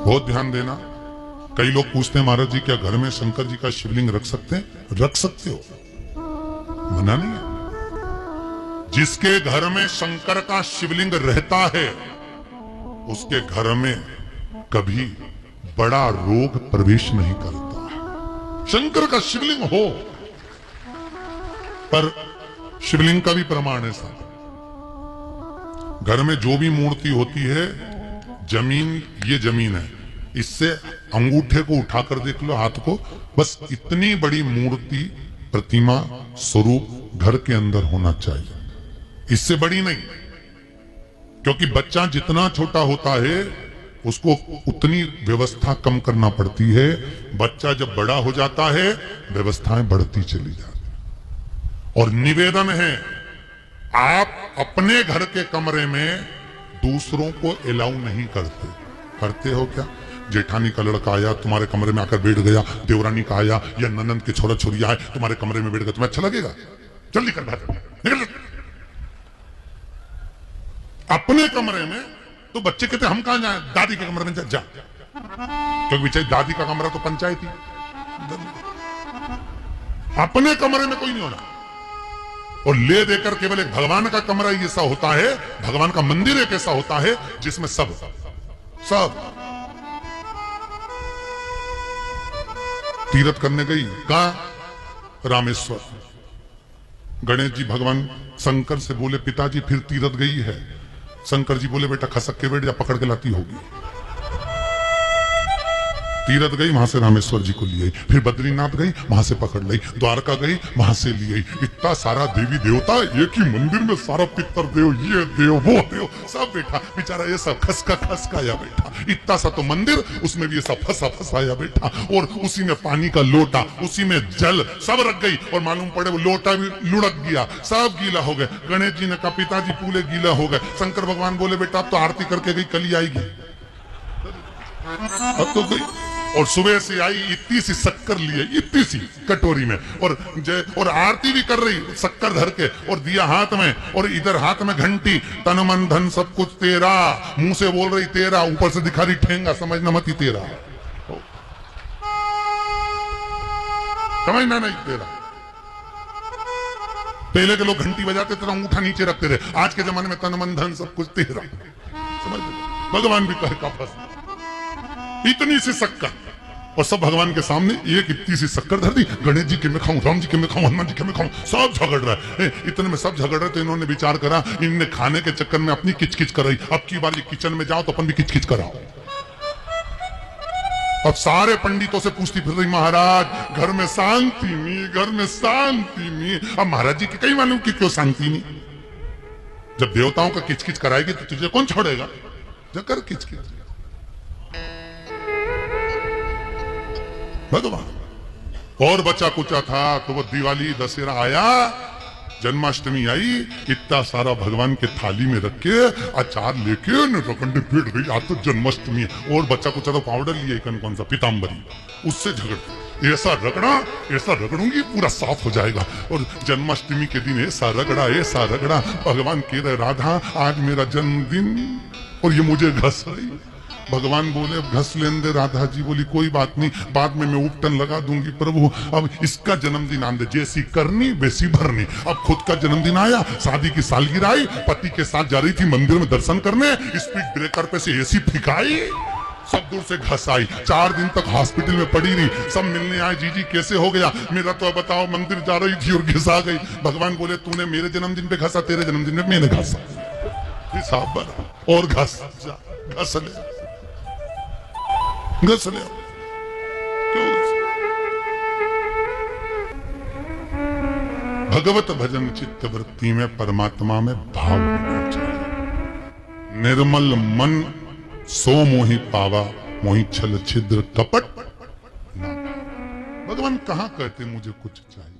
बहुत ध्यान देना। कई लोग पूछते हैं महाराज जी क्या घर में शंकर जी का शिवलिंग रख सकते हैं? रख सकते हो, मना नहीं है। जिसके घर में शंकर का शिवलिंग रहता है उसके घर में कभी बड़ा रोग प्रवेश नहीं करता है। शंकर का शिवलिंग हो, पर शिवलिंग का भी प्रमाण है साहब। घर में जो भी मूर्ति होती है, जमीन ये जमीन है, इससे अंगूठे को उठाकर देख लो, हाथ को, बस इतनी बड़ी मूर्ति, प्रतिमा, स्वरूप घर के अंदर होना चाहिए, इससे बड़ी नहीं। क्योंकि बच्चा जितना छोटा होता है उसको उतनी व्यवस्था कम करना पड़ती है। बच्चा जब बड़ा हो जाता है व्यवस्थाएं बढ़ती चली जाती। और निवेदन है, आप अपने घर के कमरे में दूसरों को अलाउ नहीं करते। करते हो क्या? जेठानी का लड़का आया तुम्हारे कमरे में आकर बैठ गया, देवरानी का आया या ननंद के छोरा छोरिया है तुम्हारे कमरे में बैठ गया, तुम्हें अच्छा लगेगा? जल्दी कर बाहर निकल। अपने कमरे में तो बच्चे कहते हम कहां जाएं? दादी के कमरे में जा, क्योंकि बेचारी दादी का कमरा तो पंचायती। अपने कमरे में कोई नहीं होना। और ले देकर केवल एक भगवान का कमरा ही ऐसा होता है, भगवान का मंदिर एक ऐसा होता है जिसमें सब तीर्थ करने गई। कहां? रामेश्वर। गणेश जी भगवान शंकर से बोले पिताजी फिर तीर्थ गई है। शंकर जी बोले बेटा खसक के बैठ जा, पकड़ के लाती होगी। तीरथ गई, वहां से रामेश्वर जी को लिए, फिर बद्रीनाथ गई, वहां से पकड़ ली, द्वारका गई, वहां से लिए। इतना सारा देवी देवता एक ही मंदिर में, सारा पितर देव, ये देव वो देव सब बैठा। बेचारा ये सब खसकाया बैठा। इतना सा तो मंदिर, उसमें भी ये सब फंसाया बैठा। और उसी में पानी का लोटा, उसी में जल सब रख गई। और मालूम पड़े वो लोटा भी लुढ़क गया, सब गीला हो गए। गणेश जी ने कहा पिताजी पूरे गीला हो गए। शंकर भगवान बोले बेटा अब तो आरती करके गई, कल ही आएगी। अब तो गई। और सुबह से आई, इतनी सी शक्कर लिए, इतनी सी कटोरी में, और आरती भी कर रही शक्कर धर के, और दिया हाथ में, और इधर हाथ में घंटी, तन मन धन सब कुछ तेरा, मुंह से बोल रही तेरा, ऊपर से दिखा रही ठेंगा, समझना मत ही तेरा, समझना नहीं तेरा। पहले के लोग घंटी बजाते थे, अंगूठा नीचे रखते थे। आज के जमाने में तन मन धन सब कुछ तेरा, समझ भगवान भी कहे का फंस। इतनी सी शक्कर, और सब भगवान के सामने एक इतनी सी शक्कर धर दी। गणेश जी के मैं खाऊं, राम जी के मैं खाऊं, हनुमान जी के मैं खाऊं, सब झगड़ रहा है। इतने में सब झगड़ रहे तो इन्होंने विचार करा, इनने खाने के चक्कर में अपनी किचकिच कर रही, अब की बार ये किचन में जाओ तो अपन भी किचकिच कराओ। अब सारे पंडितों से पूछती फिर रही, महाराज घर में शांति नहीं, घर में शांति नहीं। अब महाराज जी की कहीं मालूम कि क्यों शांति नहीं? जब देवताओं का किचकिच कराएगी तो तुझे कौन छोड़ेगा? जकर किचकिच भगवान। और बचा कुचा था तो वो दिवाली दशहरा आया, जन्माष्टमी आई, इतना सारा भगवान के थाली में रख के अचार लेके रखंडे पीट गई, आज तो जन्माष्टमी है। और बच्चा कुचा तो पाउडर लिए कौन सा पीताम्बरी, उससे झगड़, ऐसा रगड़ूंगी पूरा साफ हो जाएगा। और जन्माष्टमी के दिन ऐसा रगड़ा, भगवान कह रहे राधा आज मेरा जन्मदिन और ये मुझे घस रही। भगवान बोले घस लेने दे। राधा जी बोली कोई बात नहीं, बाद में मैं उपटन लगा दूंगी प्रभु, अब इसका जन्मदिन आने दे, जैसी करनी वैसी भरनी। अब खुद का जन्मदिन आया, शादी की सालगिरह आई, पति के साथ जा रही थी मंदिर में दर्शन करने, स्पीड ब्रेकर पे से एसी फिकाई, सब दूर से घस आई। 4 दिन तक हॉस्पिटल में पड़ी रही। सब मिलने आए, जीजी कैसे हो गया? मेरा तो बताओ मंदिर जा रही थी और घिसा गई। भगवान बोले तूने मेरे जन्मदिन पे घसा, तेरे जन्मदिन में मैंने घसा, हिसाब बना और घस ले। क्यों? भगवत भजन चित्त वृत्ति में, परमात्मा में भाव होना चाहिए। निर्मल मन सो मोहि पावा, मोहि छल छिद्र कपट ना। भगवान कहां कहते मुझे कुछ चाहिए?